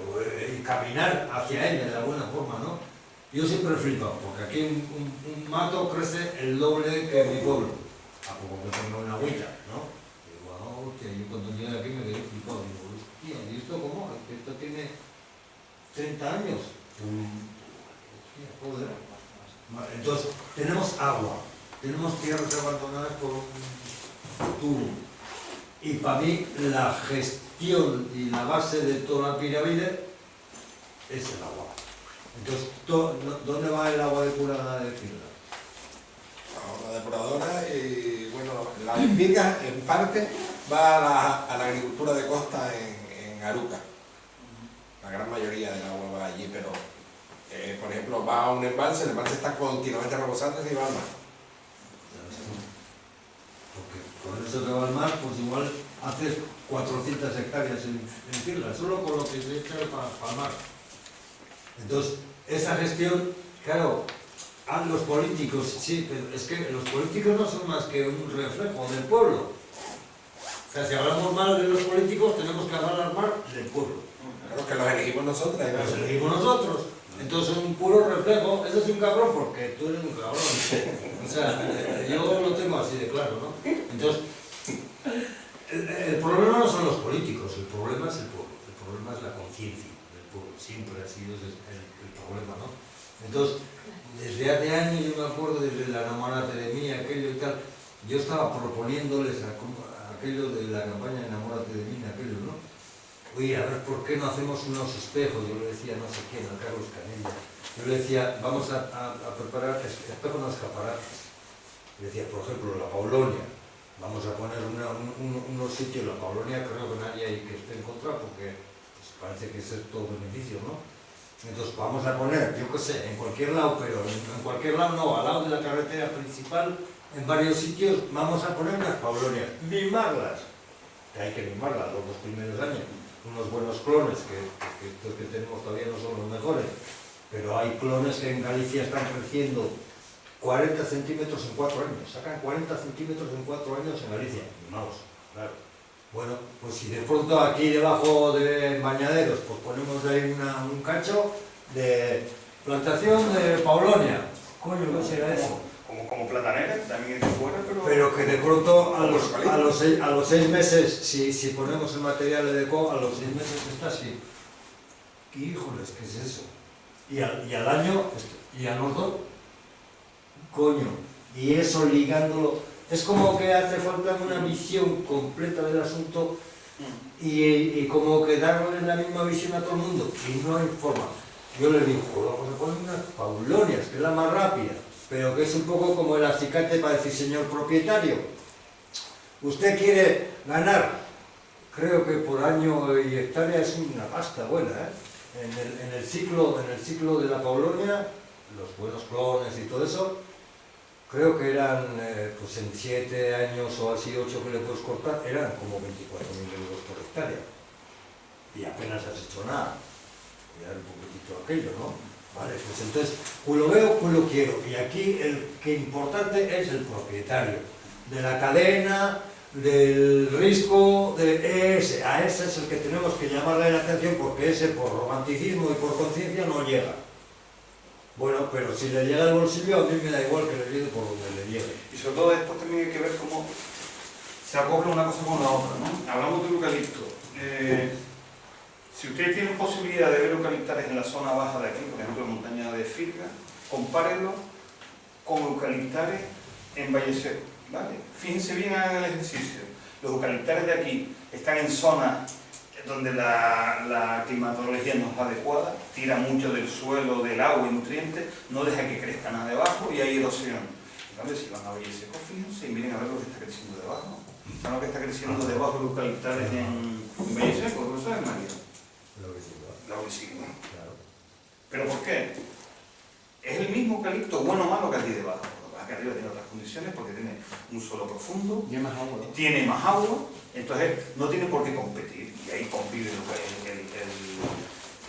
caminar hacia ella de alguna forma, ¿no? Yo siempre he flipado, porque aquí un mato crece el doble que mi pueblo. A poco que tenga una agüita, ¿no? Y digo, hostia, yo cuando llegué aquí me quedé flipado. Digo, hostia, ¿y esto cómo? Esto tiene 30 años. Hostia, joder. Entonces, tenemos agua, tenemos tierras abandonadas por un tubo. Y para mí, la gestión y la base de toda la pirámide es el agua. Entonces, ¿dónde va el agua depurada de Finlandia? La depuradora y bueno, la Virga en parte va a la agricultura de costa en Aruca. La gran mayoría del agua va allí, pero por ejemplo va a un embalse, el embalse está continuamente rebosándose y va al mar. Porque con eso que va al mar, pues igual haces 400 hectáreas en Finlandia, solo con lo que se echa para el mar. Entonces, esa gestión, claro, a los políticos, sí, pero es que los políticos no son más que un reflejo del pueblo. O sea, si hablamos mal de los políticos, tenemos que hablar mal del pueblo. Claro que los elegimos nosotros. Los elegimos nosotros. Entonces, un puro reflejo, eso es un cabrón porque tú eres un cabrón. O sea, yo lo tengo así de claro, ¿no? Entonces, el problema no son los políticos, el problema es el pueblo, el problema es la conciencia del pueblo. Siempre ha sido el problema, ¿no? Entonces, desde hace años, yo me acuerdo, desde la Enamórate de mí, aquello y tal, yo estaba proponiéndoles aquello de la campaña Enamórate de mí, aquello, ¿no? Oye, a ver, ¿por qué no hacemos unos espejos? Yo le decía, no sé quién, a Carlos Canella. Yo le decía, vamos a preparar espejos en escaparates. Le decía, por ejemplo, la Paulonia. Vamos a poner unos sitios, la Paulonia creo que nadie hay que esté en contra, porque pues, parece que es todo beneficio, ¿no? Entonces vamos a poner, yo qué sé, en cualquier lado, pero en cualquier lado no, al lado de la carretera principal, en varios sitios, vamos a poner unas Paulonias, mimarlas, que hay que mimarlas los 2 primeros años, unos buenos clones, que estos que tenemos todavía no son los mejores, pero hay clones que en Galicia están creciendo 40 centímetros en 4 años, sacan 40 centímetros en 4 años en Galicia, mimados, claro. Bueno, pues si de pronto aquí debajo de bañaderos pues ponemos ahí un cacho de plantación de Paulonia. Coño, ¿qué será eso? Como platanera, también es de fuera, Pero que de pronto a los 6 meses, si ponemos el material de deco, a los 6 meses está así. ¿Qué híjoles, qué es eso? Y al año, y a los 2, coño, y eso ligándolo. Es como que hace falta una visión completa del asunto y como que darle la misma visión a todo el mundo y no hay forma. Yo le digo, vamos a poner unas Paulonias, que es la más rápida, pero que es un poco como el acicate para decir, señor propietario, usted quiere ganar, creo que por año y hectárea es una pasta buena, ¿eh? En el ciclo de la Paulonia, los buenos clones y todo eso, creo que eran, pues en 7 años o así, 8 que le puedes cortar, eran como 24.000 euros por hectárea. Y apenas has hecho nada. Cuidar un poquitito aquello, ¿no? Vale, pues entonces, pues lo veo, pues lo quiero. Y aquí el que importante es el propietario. De la cadena, del risco, de ese. A ese es el que tenemos que llamarle la atención porque ese por romanticismo y por conciencia no llega. Bueno, pero si le llega al bolsillo, a mí me da igual que le llegue por donde le llegue. Y sobre todo después también hay que ver cómo se acopla una cosa con la otra, ¿no? Hablamos de eucalipto. Si ustedes tienen posibilidad de ver eucaliptares en la zona baja de aquí, por ejemplo en montaña de Firga, compárenlo con eucaliptares en Valle Seco, ¿vale? Fíjense bien en el ejercicio. Los eucaliptares de aquí están en zonas donde la climatología no es adecuada, tira mucho del suelo, del agua y nutrientes, no deja que crezca nada debajo y hay erosión. En cambio, si van a Valle Seco, fíjense y miren a ver lo que está creciendo debajo. ¿Saben lo que está creciendo debajo de los eucaliptales en Valle Seco? ¿Lo sabes, María? Laurisilva. Claro. ¿Pero por qué? Es el mismo eucalipto, bueno o malo, que aquí debajo. Aquí arriba tiene otras condiciones porque tiene un suelo profundo, Y más agua. tiene más agua, entonces no tiene por qué competir. Y ahí convive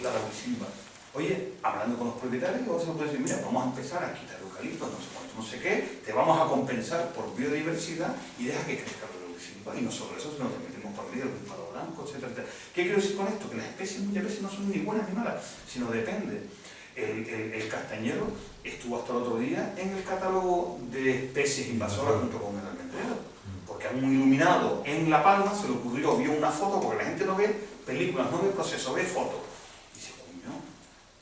la laurisilva. Oye, hablando con los propietarios, vos se lo puedes decir, mira, vamos a empezar a quitar eucalipto, no sé cuánto, no sé qué, te vamos a compensar por biodiversidad y deja que crezca la laurisilva. Y no solo eso, sino que metemos por medio el palo blanco, etcétera, etcétera. ¿Qué quiero decir con esto? Que las especies muchas veces no son ni buenas ni malas, sino depende. El castañero estuvo hasta el otro día en el catálogo de especies invasoras junto con el almendrero, porque a un iluminado en La Palma se le ocurrió, vio una foto, porque la gente no ve películas, no ve procesos, ve fotos. Y dice, coño,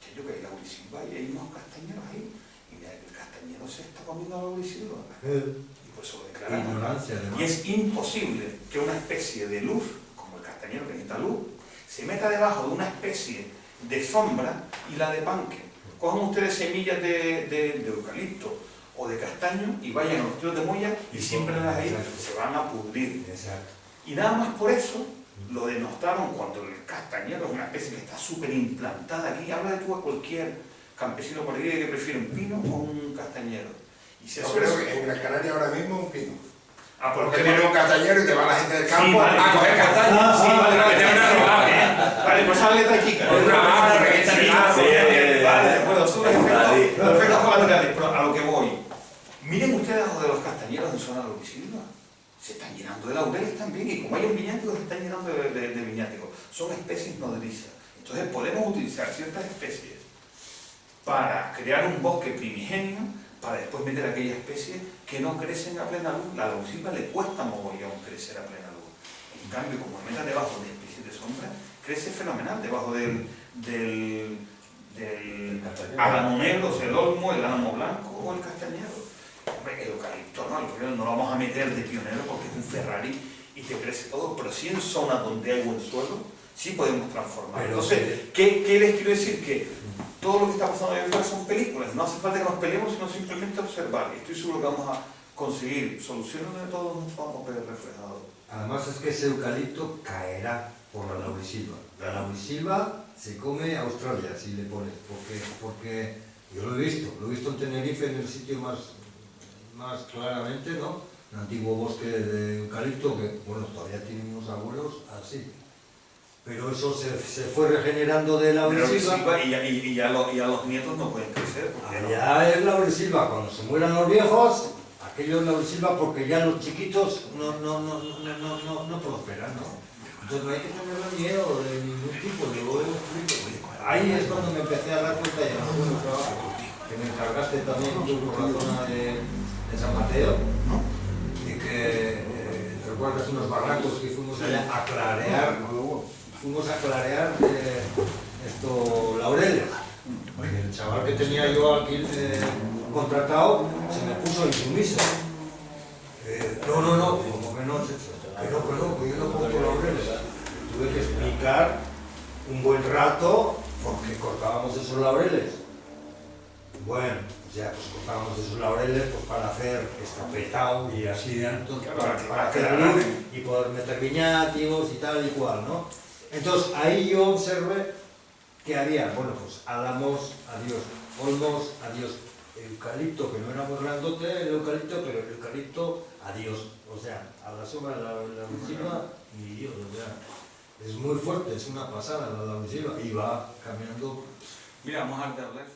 que yo que hay laurisilva y hay unos castañeros ahí, y mira, el castañero se está comiendo la laurisilva. Y por eso lo declaramos. Ignorancia, además. Y es imposible que una especie de luz, como el castañero que necesita luz, se meta debajo de una especie de sombra y la de panque. Cojan ustedes semillas de eucalipto o de castaño y vayan a los tíos de molla y siembrenlas ahí, se van a pudrir. Exacto. Y nada más por eso lo denostaron cuando el castañero es una especie que está súper implantada aquí. Habla de tú a cualquier campesino por ahí que prefiere un pino o un castañero. Y si Yo eso creo es... que en Gran Canaria ahora mismo un pino. Ah, Porque tiene un castañero y te va la gente del campo Sí, vale. a coger castaños. Sí, vale, tengo una robada, Vale, pues esa letra chica. Con una mano, regueta Sí, chica. sí, vale, de acuerdo, son los efectos colaterales, pero a lo que voy. Miren ustedes a de los castañeros en zona laurisilva. Se están llenando de laureles también, y como hay un viñático, se están llenando de viñáticos. Son especies nodrizas. Entonces podemos utilizar ciertas especies para crear un bosque primigenio, para después meter aquellas especies que no crecen a plena luz. La laurisilva le cuesta mogollón crecer a plena luz. En cambio, como metan debajo de especies de sombra, crece fenomenal debajo del álamo negro, el olmo, el álamo blanco o el castañero. Hombre, el eucalipto no lo vamos a meter de pionero porque es un Ferrari y te crece todo, pero sí en zonas donde hay buen suelo, sí podemos transformar. Pero entonces, ¿qué les quiero decir? Que todo lo que está pasando hoy en día son películas, no hace falta que nos peleemos, sino simplemente observar. Y estoy seguro que vamos a conseguir soluciones donde todos nos vamos a ver reflejados. Además es que ese eucalipto caerá por la laurisilva. La laurisilva se come a Australia, si le pones, porque yo lo he visto en Tenerife, en el sitio más claramente, ¿no? Un antiguo bosque de eucalipto que, bueno, todavía tienen unos abuelos así. Pero eso se fue regenerando de laurisilva. Y ya los nietos no pueden crecer. Porque Allá es laurisilva, cuando se mueran los viejos, aquello es laurisilva porque ya los chiquitos no prosperan, ¿no? Entonces no hay que tener miedo de ningún tipo, ahí es cuando me empecé a dar cuenta ya no fue un trabajo que me encargaste también tú por la zona de San Mateo, y que recuerdas unos barrancos que fuimos allá a clarear, laureles. Porque el chaval que tenía yo aquí contratado se me puso insumiso. No, como que no, que yo no pongo laureles. Tuve que explicar un buen rato por qué cortábamos esos laureles. Bueno, ya pues cortábamos esos laureles pues, para hacer estapetado y así de alto, para hacer luz y poder meter viñáticos y tal y cual, ¿no? Entonces ahí yo observé que había, bueno, pues álamos, adiós, olmos, adiós, eucalipto, que no era muy grandote el eucalipto, pero el eucalipto, adiós, o sea, a la sombra de la laurisilva y Dios, o sea, es muy fuerte, es una pasada la laurisilva y va caminando. Mira, vamos a hablar de eso.